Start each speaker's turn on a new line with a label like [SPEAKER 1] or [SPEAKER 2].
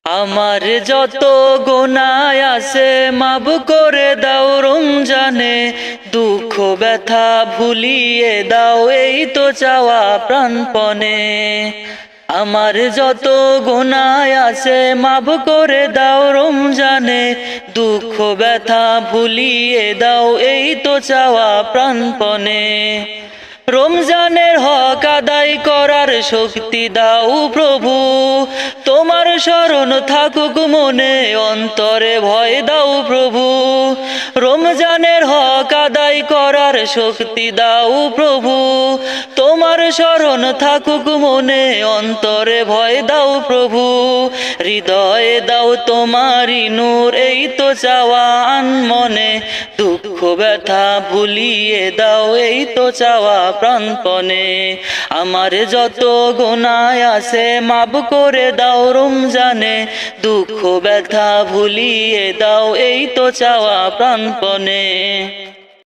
[SPEAKER 1] আমার যত গুনাহ আছে মাফ করে দাও রমজানে, দুঃখ ব্যথা ভুলিয়ে দাও এই তো চাওয়া প্রাণপণে। আমার যত গুনাহ আছে মাফ করে দাও রমজানে, দুঃখ ব্যথা ভুলিয়ে দাও এই তো চাওয়া প্রাণপণে। রমজানের হক আদায় করার শক্তি দাও প্রভু, তোমার শরণ থাকুক মনে, অন্তরে ভয় দাও প্রভু। রমজানের হক আদায় করার শক্তি দাও প্রভু, তোমার শরণ থাকুক মনে, অন্তরে ভয় দাও প্রভু। হৃদয়ে দাও তোমারি নূর এই তো চাওয়া মনে, দুঃখ ব্যথা ভুলিয়ে দাও এই তো চাওয়া প্রাণপণে। আমার যত গুনাহ আছে মাফ করে দাও রমজানে, দুঃখ ব্যথা ভুলিয়ে দাও এই তো চাওয়া প্রাণপণে।